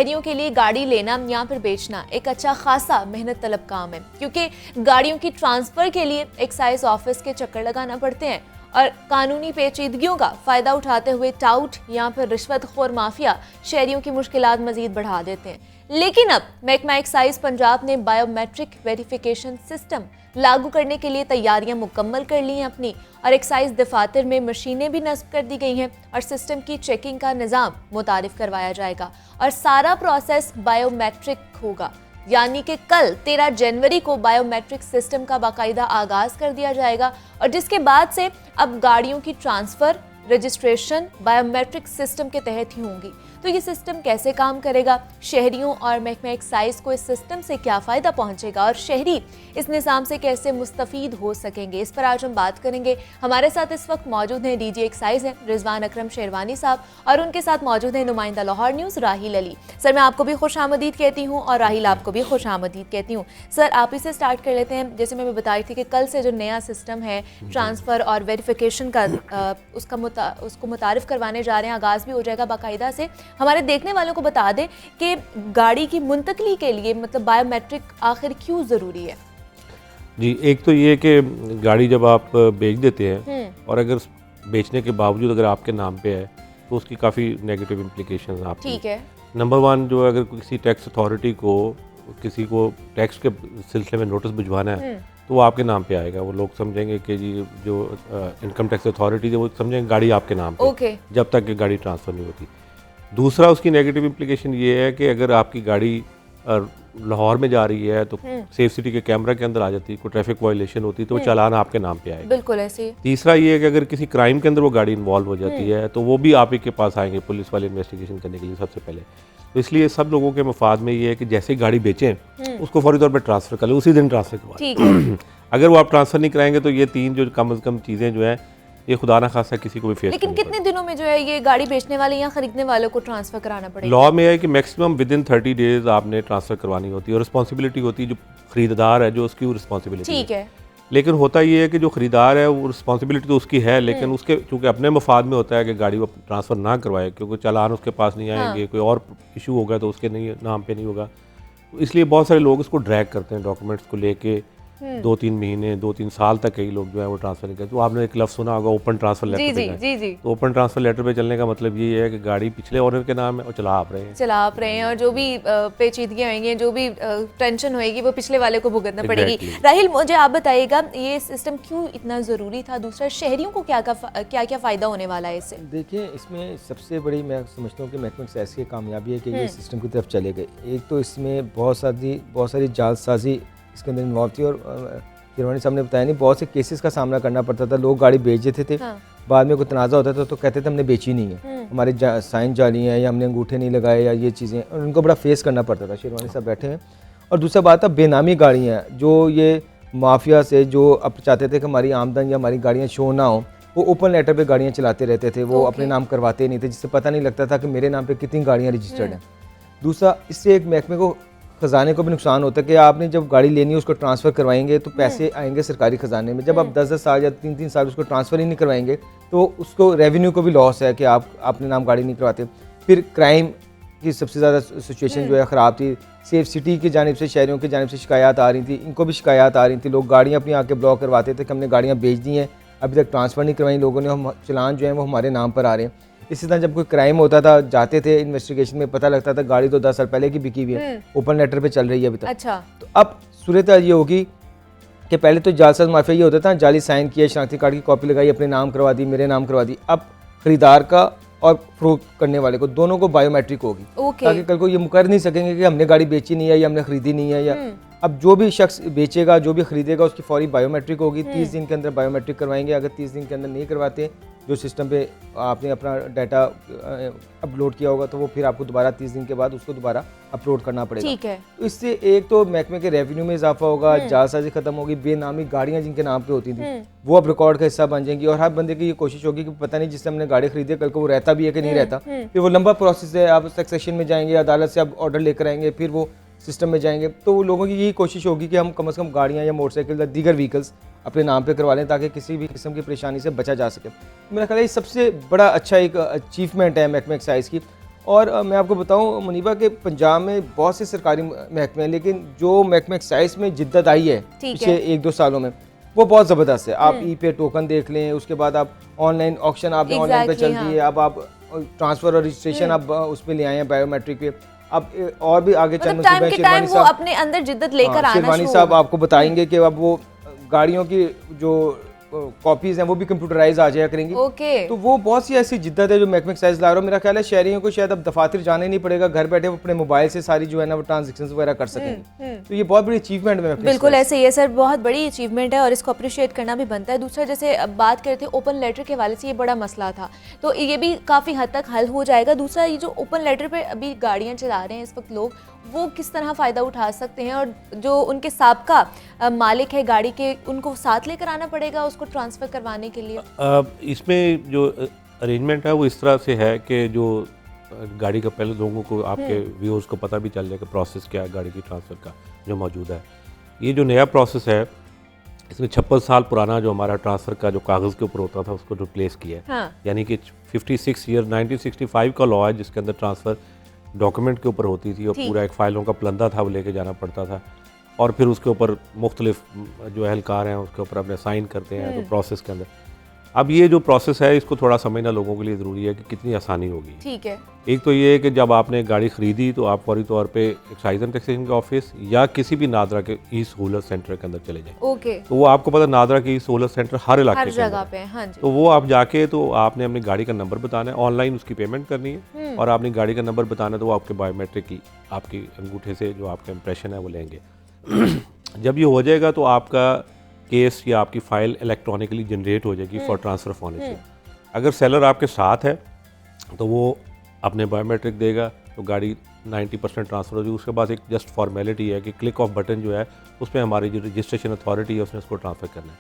शहरियों के लिए गाड़ी लेना या फिर बेचना एक अच्छा खासा मेहनत तलब काम है, क्योंकि गाड़ियों की ट्रांसफर के लिए एक्साइज ऑफिस के चक्कर लगाना पड़ते हैं और कानूनी पेचीदगियों का फायदा उठाते हुए टाउट या फिर रिश्वतखोर माफिया शहरियों की मुश्किलात मजीद बढ़ा देते हैं। लेकिन अब महकमा एक्साइज पंजाब ने बायोमेट्रिक वेरिफिकेशन सिस्टम लागू करने के लिए तैयारियां मुकम्मल कर ली हैं अपनी, और एक्साइज दफातर में मशीनें भी नस्ब कर दी गई हैं और सिस्टम की चेकिंग का निज़ाम मुतारिफ करवाया जाएगा और सारा प्रोसेस बायोमेट्रिक होगा। यानी कि कल 13 जनवरी को बायोमेट्रिक सिस्टम का बाकायदा आगाज कर दिया जाएगा और जिसके बाद से अब गाड़ियों की ट्रांसफर रजिस्ट्रेशन बायोमेट्रिक सिस्टम के तहत ही होंगी। तो ये सिस्टम कैसे काम करेगा, शहरियों और महकमा एक्साइज को इस सिस्टम से क्या फ़ायदा पहुंचेगा और शहरी इस निज़ाम से कैसे मुस्तफ़ीद हो सकेंगे, इस पर आज हम बात करेंगे। हमारे साथ इस वक्त मौजूद हैं डीजी एक्साइज हैं रिजवान अकरम शेरवानी साहब और उनके साथ मौजूद हैं नुमाइंदा लाहौर न्यूज़ राहिल अली। सर, मैं आपको भी खुश आमदीद कहती हूँ और राहिल आपको भी खुश आमदीद कहती हूँ। सर, आप इसे स्टार्ट कर लेते हैं। जैसे मैं बताई थी कि कल से जो नया सिस्टम है ट्रांसफ़र और वेरिफिकेशन का उसको मुतारिफ करवाने जा रहे हैं, आगाज़ भी हो जाएगा बाकायदा से। हमारे देखने वालों को बता दें कि गाड़ी की मुंतकली के लिए मतलब बायोमेट्रिक आखिर क्यों ज़रूरी है? जी, एक तो ये कि गाड़ी जब आप बेच देते हैं और अगर बेचने के बावजूद अगर आपके नाम पे है तो उसकी काफ़ी नेगेटिव इम्प्लिकेशंस आप ठीक है। नंबर वन, जो अगर किसी टैक्स अथॉरिटी को किसी को टैक्स के सिलसिले में नोटिस भिजवाना है तो वो आपके नाम पे आएगा। वो लोग समझेंगे कि जी जो इनकम टैक्स अथॉरिटी है वो समझेंगे गाड़ी आपके नाम पे जब तक कि गाड़ी ट्रांसफ़र नहीं होती। दूसरा, उसकी नेगेटिव इम्प्लिकेशन ये है कि अगर आपकी गाड़ी लाहौर में जा रही है तो सेफ सिटी के कैमरा के अंदर आ जाती है, कोई ट्रैफिक वायलेशन होती है तो वो चालान आपके नाम पे आएगा। बिल्कुल ऐसे। तीसरा ये है कि अगर किसी क्राइम के अंदर वो गाड़ी इन्वॉल्व हो जाती है तो वो भी आप ही के पास आएंगे पुलिस वाले इन्वेस्टिगेशन करने के लिए सबसे पहले। तो इसलिए सब लोगों के मफाद में ये है कि जैसे ही गाड़ी बेचें उसको फौरी तौर पर ट्रांसफ़र कर लें, उसी दिन ट्रांसफ़र करवाएं। अगर वो आप ट्रांसफ़र नहीं कराएंगे तो ये तीन जो कम से कम चीज़ें जो हैं ये खुदा ना खासा किसी को भी फेस। लेकिन कितने दिनों में जो है ये गाड़ी बेचने वाले या खरीदने वालों को ट्रांसफर कराना पड़ेगा? लॉ में है कि मैक्सिमम विद इन 30 डेज आपने ट्रांसफ़र करवानी होती है और रिस्पॉन्सिबिलिटी होती है जो खरीदार है जो उसकी वो रिस्पॉन्सिबिलिटी। ठीक है। लेकिन होता ये है कि जो खरीदार है वो रिस्पॉन्सिबिलिटी तो उसकी है, लेकिन उसके चूँकि अपने मफाद में होता है कि गाड़ी वो ट्रांसफ़र ना करवाए क्योंकि चालान उसके पास नहीं आएंगे, कोई और इशू होगा तो उसके नहीं नाम पे नहीं होगा। तो इसलिए बहुत सारे लोग इसको ड्रैग करते हैं डॉक्यूमेंट्स को लेके 2-3 महीने 2-3 साल तक कई लोग जो है वो ट्रांसफ़र नहीं करते। तो आपने एक लफ्ज़ सुना होगा ओपन ट्रांसफ़र लेटर पे जाए। तो ओपन ट्रांसफ़र लेटर पे चलने का मतलब ये है कि गाड़ी पिछले ओनर के नाम है और चला आप रहे हैं और जो भी पेचीदगियाँ होंगी, जो भी टेंशन होएगी वो पिछले वाले को भुगतना पड़ेगी। राहिल, मुझे आप बताइएगा ये सिस्टम क्यों इतना ज़रूरी था? दूसरा, शहरियों को क्या क्या फ़ायदा होने वाला है इससे? देखिए, इसमें सबसे बड़ी मैं समझता हूँ कि महकमा एक्साइज की कामयाबी है कि ये सिस्टम की तरफ चले गए। एक तो इसमें बहुत सारी जालसाजी इसके अंदर इन्वॉल्व थी और शिरवानी साहब ने बताया नहीं, बहुत से केसेस का सामना करना पड़ता था। लोग गाड़ी बेच देते थे, बाद में कोई तनाज़ा होता था तो कहते थे हमने बेची नहीं है, हमारे साइन जाली हैं या हमने अंगूठे नहीं लगाए या ये चीज़ें, और उनको बड़ा फेस करना पड़ता था। शिरवानी साहब बैठे हैं। और दूसरा बात था बेनामी गाड़ियाँ, जो ये माफिया से जो अब चाहते थे कि हमारी आमदन या हमारी गाड़ियाँ शो ना हो, वो ओपन लेटर पे गाड़ियाँ चलाते रहते थे, वो अपने नाम करवाते नहीं थे, जिससे पता नहीं लगता था कि मेरे नाम पे कितनी गाड़ियाँ रजिस्टर्ड हैं। दूसरा, इससे एक महकमे को ख़जाने को भी नुकसान होता है कि आपने जब गाड़ी लेनी है उसको ट्रांसफ़र करवाएंगे तो पैसे आएंगे सरकारी ख़जाने में। जब आप 10-10 साल या 3-3 साल उसको ट्रांसफ़र ही नहीं करवाएंगे तो उसको रेवेन्यू को भी लॉस है कि आप अपने नाम गाड़ी नहीं करवाते। फिर क्राइम की सबसे ज़्यादा सिचुएशन जो है ख़राब थी। सेफ सिटी की जानिब से, शहरियों की जानिब से शिकायत आ रही थी, इनको भी शिकायत आ रही थी। लोग गाड़ियाँ अपनी आके ब्लॉक करवाते थे कि हमने गाड़ियाँ बेच दी हैं, अभी तक ट्रांसफ़र नहीं करवाई लोगों ने, हम चलान जो है वो हमारे नाम पर आ रहे हैं। इसी तरह जब कोई क्राइम होता था, जाते थे इन्वेस्टिगेशन में, पता लगता था गाड़ी तो 10 साल पहले की बिकी हुई है, ओपन लेटर पे चल रही है अभी तक। अच्छा। तो अब सूरत ये होगी कि पहले तो जालसाज माफिया ये होता था, जाली साइन किया, शनाख्ती कार्ड की कॉपी लगाई, अपने नाम करवा दी, मेरे नाम करवा दी। अब खरीदार का और फरोख्त करने वाले को दोनों को बायोमेट्रिक होगी, ताकि कल को ये मुकर नहीं सकेंगे कि हमने गाड़ी बेची नहीं है या हमने खरीदी नहीं है। या अब जो भी शख्स बेचेगा, जो भी खरीदेगा, उसकी फौरी बायोमेट्रिक होगी। 30 दिन के अंदर बायोमेट्रिक करवाएंगे। अगर 30 दिन के अंदर नहीं करवाते, जो सिस्टम पे आपने अपना डाटा अपलोड किया होगा, तो वो फिर आपको दोबारा 30 दिन के बाद उसको दोबारा अपलोड करना पड़ेगा। ठीक है। तो इससे एक तो महकमे के रेवेन्यू में इजाफा होगा, जालसाजी खत्म होगी, बेनामी गाड़ियाँ जिनके नाम पे होती थी वो अब रिकॉर्ड का हिस्सा बन जाएंगी। और हर बंदे की ये कोशिश होगी कि पता नहीं जिससे हमने गाड़ी खरीदी कल को वो रहता भी है कि नहीं रहता। फिर वो लंबा प्रोसेस है, आप सक्सेशन में जाएंगे, अदालत से आप ऑर्डर लेकर आएंगे, फिर वो सिस्टम में जाएंगे। तो लोगों की यही कोशिश होगी कि हम कम से कम गाड़ियाँ या मोटरसाइकिल या दीगर व्हीकल्स अपने नाम पे करवा लें ताकि किसी भी किस्म की परेशानी से बचा जा सके। मेरा ख्याल है ये सबसे बड़ा अच्छा एक अचीवमेंट है महकमा एक्साइज की। और मैं आपको बताऊं मुनीबा के पंजाब में बहुत से सरकारी महकमे हैं, लेकिन जो महकमा एक्साइज में जिद्दत आई है पिछले 1-2 सालों में वो बहुत ज़बरदस्त है। आप ई पे टोकन देख लें, उसके बाद आप ऑनलाइन ऑक्शन आपने ऑनलाइन पे चल दी है, अब आप ट्रांसफ़र और रजिस्ट्रेशन अब उस पर ले आए हैं बायोमेट्रिक पे। अब और भी आगे चंद टाइम के टाइम वो अपने अंदर जिद्दत लेकर आना शेरवानी साहब आपको बताएंगे कि अब वो गाड़ियों की जो कॉपीज हैं वो भी कंप्यूटराइज आ जाया करेंगी। तो वो बहुत सी ऐसी जिद्दत है जो महकमा एक्साइज ला रहा हूँ। मेरा ख्याल है शहरियों को शायद अब दफातर जाना ही नहीं पड़ेगा, घर बैठे वो अपने मोबाइल से सारी जो है ना वो ट्रांजेक्शन वगैरह कर सकेंगे। तो ये बहुत बड़ी अचीवमेंट है। बिल्कुल ऐसे ही है सर, बहुत बड़ी अचीवमेंट है और इसको अप्रिशिएट करना भी बनता है। दूसरा, जैसे बात करते थे ओपन लेटर के हवाले से, ये बड़ा मसला था, तो ये भी काफ़ी हद तक हल हो जाएगा। दूसरा, ये जो ओपन लेटर पे अभी गाड़ियाँ चला रहे हैं इस वक्त लोग, वो किस तरह फ़ायदा उठा सकते हैं, और जो उनके साबका मालिक है गाड़ी के, उनको साथ लेकर आना पड़ेगा उसको ट्रांसफ़र करवाने के लिए? इसमें जो अरेंजमेंट है वो इस तरह से है कि जो गाड़ी का पहले लोगों को, आपके व्यूअर्स को पता भी चल जाए कि प्रोसेस क्या है गाड़ी की ट्रांसफ़र का जो मौजूद है। ये जो नया प्रोसेस है इसमें 56 साल पुराना जो हमारा ट्रांसफ़र का जो कागज़ के ऊपर होता था उसको रिप्लेस किया है। हाँ। यानी कि 56 ईयर 1965 का लॉ है जिसके अंदर ट्रांसफ़र डॉक्यूमेंट के ऊपर होती थी और पूरा एक फ़ाइलों का प्लंदा था वो लेके जाना पड़ता था, और फिर उसके ऊपर मुख्तलिफ जो एहलकार हैं उसके ऊपर अपने साइन करते हैं तो प्रोसेस के अंदर। अब ये जो प्रोसेस है इसको थोड़ा समझना लोगों के लिए ज़रूरी है कि कितनी आसानी होगी। ठीक है। एक तो ये है कि जब आपने गाड़ी ख़रीदी तो आप फौरी तौर पे एक्साइज एंड टैक्सेशन के ऑफिस या किसी भी नादरा के ई सहूलत सेंटर के अंदर चले जाएं। ओके। तो वो आपको पता नादरा के ई सहूलत सेंटर हर इलाके हर जगह पे, हाँ जी। तो वो आप जाके तो आपने अपनी गाड़ी का नंबर बताना है, ऑनलाइन उसकी पेमेंट करनी है और आपने गाड़ी का नंबर बताना है तो वो आपके बायोमेट्रिक की आपकी अंगूठे से जो आपका इंप्रेशन है वो लेंगे। जब ये हो जाएगा तो आपका केस या आपकी फ़ाइल इलेक्ट्रॉनिकली जनरेट हो जाएगी फॉर ट्रांसफ़र ऑफ ओनरशिप। अगर सेलर आपके साथ है तो वो अपने बायोमेट्रिक देगा तो गाड़ी 90% ट्रांसफ़र हो जाएगी। उसके बाद एक जस्ट फॉर्मेलिटी है कि क्लिक ऑफ बटन जो है उस पर हमारी जो रजिस्ट्रेशन अथॉरिटी है उसने उसको ट्रांसफ़र करना है।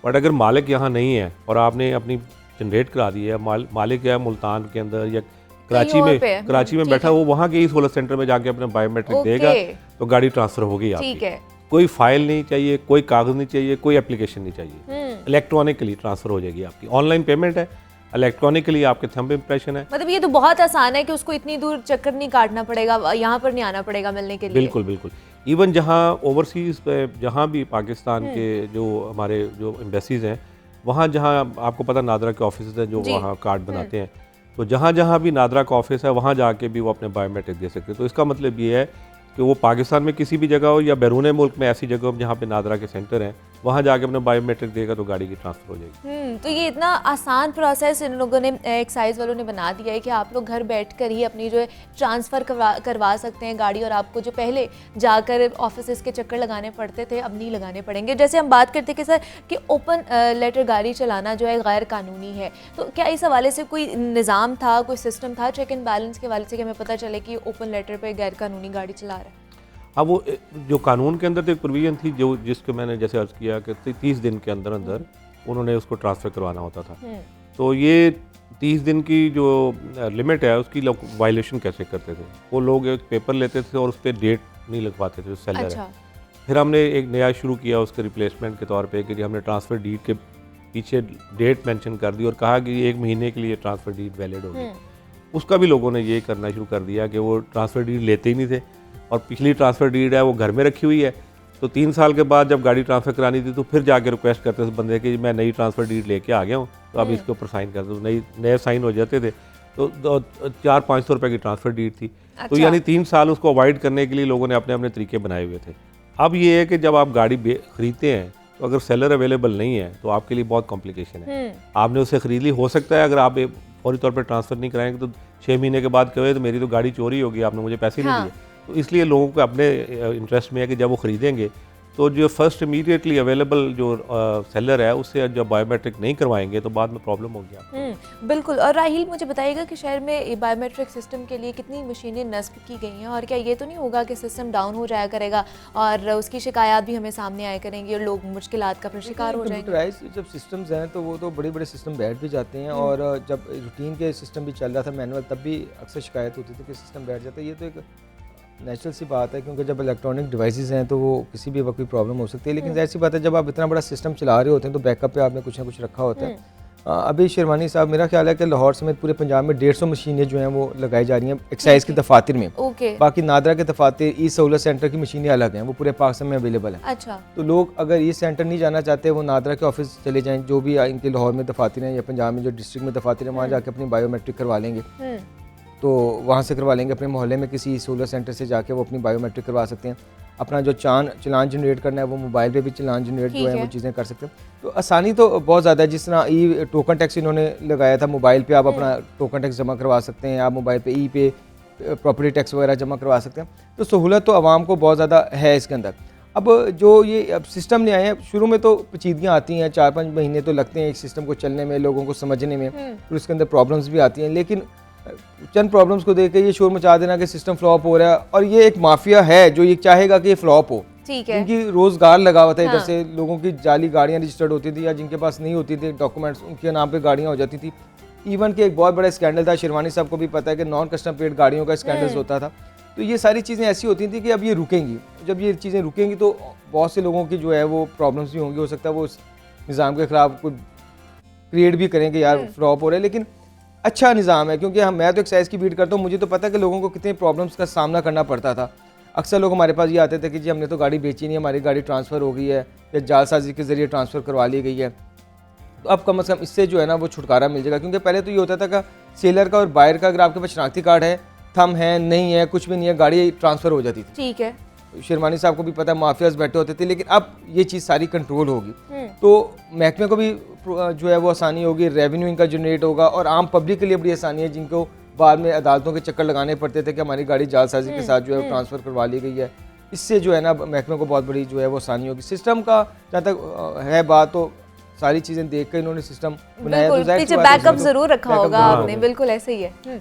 बट अगर मालिक यहाँ नहीं है और आपने अपनी जनरेट करा दी है, मालिक है मुल्तान के अंदर या कराची में बैठा, वो वहाँ के ई सहूलत सेंटर में जाके अपना बायोमेट्रिक देगा तो गाड़ी ट्रांसफ़र होगी आपकी। कोई फाइल नहीं चाहिए, कोई कागज़ नहीं चाहिए, कोई एप्लीकेशन नहीं चाहिए, इलेक्ट्रॉनिकली ट्रांसफ़र हो जाएगी आपकी। ऑनलाइन पेमेंट है, इलेक्ट्रॉनिकली आपके थंब इंप्रेशन है। मतलब ये तो बहुत आसान है कि उसको इतनी दूर चक्कर नहीं काटना पड़ेगा, यहाँ पर नहीं आना पड़ेगा मिलने के लिए। बिल्कुल बिल्कुल। इवन जहाँ ओवरसीज़ पे जहाँ भी पाकिस्तान के जो हमारे जो एम्बेसीज़ हैं वहाँ जहाँ आपको पता नादरा के ऑफिस हैं जो वहाँ कार्ड बनाते हैं, तो जहाँ जहाँ भी नादरा का ऑफिस है वहाँ जाके भी वो अपने बायोमेट्रिक दे सकते हैं। तो इसका मतलब ये है कि वो पाकिस्तान में किसी भी जगह हो या बैरून मुल्क में ऐसी जगह हो जहाँ पे नादरा के सेंटर हैं वहाँ जाके अपना बायोमेट्रिक देगा तो गाड़ी की ट्रांसफ़र हो जाएगी। तो ये इतना आसान प्रोसेस इन लोगों ने, एक्साइज वालों ने बना दिया है कि आप लोग घर बैठकर ही अपनी जो है ट्रांसफ़र करवा सकते हैं गाड़ी, और आपको जो पहले जाकर ऑफिस के चक्कर लगाने पड़ते थे अब नहीं लगाने पड़ेंगे। जैसे हम बात करते कि सर कि ओपन लेटर गाड़ी चलाना जो है गैर कानूनी है, तो क्या इस हवाले से कोई निज़ाम था, कोई सिस्टम था चेक एंड बैलेंस के हवाले से कि हमें पता चले कि ओपन लेटर पर गैर कानूनी गाड़ी चला रहा है? अब वो जो कानून के अंदर तो एक प्रोविजन थी जो जिसको मैंने जैसे अर्ज़ किया कि 30 दिन के अंदर अंदर उन्होंने उसको ट्रांसफ़र करवाना होता था। तो ये 30 दिन की जो लिमिट है उसकी लोग वायलेशन कैसे करते थे, वो लोग एक पेपर लेते थे और उस पर डेट नहीं लगवाते थे जो सेलर है। फिर हमने एक नया शुरू किया उसके रिप्लेसमेंट के तौर पे कि हमने ट्रांसफ़र डीड के पीछे डेट मेंशन कर दी और कहा कि 1 महीने के लिए ट्रांसफ़र डीड वैलिड होगी। उसका भी लोगों ने ये करना शुरू कर दिया कि वो ट्रांसफ़र डीड लेते ही नहीं थे और पिछली ट्रांसफ़र डीड है वो घर में रखी हुई है, तो 3 साल के बाद जब गाड़ी ट्रांसफ़र करानी थी तो फिर जाके रिक्वेस्ट करते थे बंदे कि मैं नई ट्रांसफ़र डीड लेके आ गया हूँ तो अब इसके ऊपर साइन कर दो। नए साइन हो जाते थे तो 400-500 रुपये की ट्रांसफ़र डीड थी। तो यानी 3 साल उसको अवॉइड करने के लिए लोगों ने अपने अपने तरीके बनाए हुए थे। अब ये है कि जब आप गाड़ी ख़रीदते हैं तो अगर सेलर अवेलेबल नहीं है तो आपके लिए बहुत कॉम्प्लिकेशन है। आपने उसे ख़रीद ली, हो सकता है अगर आप फौरी तौर पर ट्रांसफ़र नहीं कराएंगे तो 6 महीने के बाद कहे तो मेरी तो गाड़ी चोरी होगी, आपने मुझे पैसे नहीं दिए। तो इसलिए लोगों को अपने इंटरेस्ट में है कि जब वो ख़रीदेंगे तो जो फर्स्ट इमीडिएटली अवेलेबल जो सेलर है उससे जब बायोमेट्रिक नहीं करवाएंगे तो बाद में प्रॉब्लम होगी। बिल्कुल। और राहिल मुझे बताइएगा कि शहर में बायोमेट्रिक सिस्टम के लिए कितनी मशीनें नस्ब की गई हैं, और क्या ये तो नहीं होगा कि सिस्टम डाउन हो जाया करेगा और उसकी शिकायत भी हमें सामने आया करेंगी और लोग मुश्किलात का फिर शिकार हो जाएंगे? जब सिस्टम्स हैं तो वो तो बड़े बड़े सिस्टम बैठ भी जाते हैं, और जब रूटीन के सिस्टम भी चल रहा था मैनुअल तब भी अक्सर शिकायत होती थी कि सिस्टम बैठ जाता है। ये तो एक नेचुरल सी बात है क्योंकि जब इलेक्ट्रॉनिक डिवाइसेस हैं तो वो किसी भी वक्त कोई प्रॉब्लम हो सकती है, लेकिन जाहिर सी बात है जब आप इतना बड़ा सिस्टम चला रहे होते हैं तो बैकअप पे आपने कुछ ना कुछ रखा होता है। अभी शेरवानी साहब, मेरा ख्याल है कि लाहौर समेत पूरे पंजाब में 150 मशीनें जो हैं वो लगाई जा रही हैं एक्साइज के दफातर में। ओके। बाकी नादरा के दफातर ई सहूलत सेंटर की मशीनें अलग हैं, वो पूरे पाकिस्तान में अवेलेबल है। अच्छा। तो लोग अगर ये सेंटर नहीं जाना चाहते, वो नादरा के ऑफिस चले जाएं, जो भी इनके लाहौर में दफातर हैं या पंजाब में जो डिस्ट्रिक्ट में दफातर हैं, वहाँ जाके अपनी बायोमेट्रिक करवा लेंगे। तो वहाँ से करवा लेंगे, अपने मोहल्ले में किसी सहूलत सेंटर से जाके वो अपनी बायोमेट्रिक करवा सकते हैं। अपना जो चलान जनरेट करना है वो मोबाइल पे भी चलान जनरेट जो है वो चीज़ें कर सकते हैं। तो आसानी तो बहुत ज़्यादा है। जिस तरह ई टोकन टैक्स इन्होंने लगाया था, मोबाइल पे आप अपना टोकन टैक्स जमा करवा सकते हैं, आप मोबाइल पे ई पे प्रॉपर्टी टैक्स वगैरह जमा करवा सकते हैं। तो सहूलत तो आवाम को बहुत ज़्यादा है इसके अंदर। अब जो ये अब सिस्टम ले आए हैं, शुरू में तो पेचीदगियाँ आती हैं, 4-5 महीने तो लगते हैं एक सिस्टम को चलने में, लोगों को समझने में, फिर उसके अंदर प्रॉब्लम्स भी आती हैं। लेकिन चंद प्रॉब्लम्स को देख के ये शोर मचा देना कि सिस्टम फ्लॉप हो रहा है, और ये एक माफिया है जो ये चाहेगा कि ये फ्लॉप हो। ठीक है। इनकी रोजगार लगा हुआ था इधर हाँ। से, लोगों की जाली गाड़ियां रजिस्टर्ड होती थी या जिनके पास नहीं होती थी डॉक्यूमेंट्स, उनके नाम पे गाड़ियां हो जाती थी। इवन कि एक बहुत बड़ा स्कैंडल था, शेरवानी साहब को भी पता है कि नॉन कस्टम प्लेट गाड़ियों का स्कैंडल होता था। तो ये सारी चीज़ें ऐसी होती थी कि अब ये रुकेंगी। जब ये चीज़ें रुकेंगी तो बहुत से लोगों की जो है वो प्रॉब्लम्स भी होंगी। हो सकता है वो उस निज़ाम के खिलाफ कुछ क्रिएट भी करें कि यार फ्लॉप हो रहा है, लेकिन अच्छा निज़ाम है। क्योंकि मैं तो एक्साइज की बीट करता हूँ, मुझे तो पता है कि लोगों को कितने प्रॉब्लम्स का सामना करना पड़ता था। अक्सर लोग हमारे पास ये आते थे कि जी हमने तो गाड़ी बेची नहीं, हमारी गाड़ी ट्रांसफ़र हो गई है या जालसाजी के ज़रिए ट्रांसफ़र करवा ली गई है। तो अब कम से कम इससे जो है ना वो छुटकारा मिल जाएगा। क्योंकि पहले तो ये होता था कि सेलर का और बायर का अगर आपके पास शनाख्ती कार्ड है, थम है, नहीं है, कुछ भी नहीं है, गाड़ी ट्रांसफ़र हो जाती थी। ठीक है। शेरवानी साहब को भी पता है, माफियाज बैठे होते थे। लेकिन अब ये चीज़ सारी कंट्रोल होगी, तो महकमे को भी जो है वो आसानी होगी, रेवेन्यू इनका जनरेट होगा, और आम पब्लिक के लिए बड़ी आसानी है जिनको बाद में अदालतों के चक्कर लगाने पड़ते थे कि हमारी गाड़ी जालसाजी के साथ जो है वो ट्रांसफ़र करवा ली गई है। इससे जो है ना महकमे को बहुत बड़ी जो है वो आसानी होगी। सिस्टम का जहाँ तक है बात, तो सारी चीज़ें देख कर इन्होंने सिस्टम बनाया। तो पीछे बैकअप जरूर रखा होगा आपने, बिल्कुल ऐसे ही है।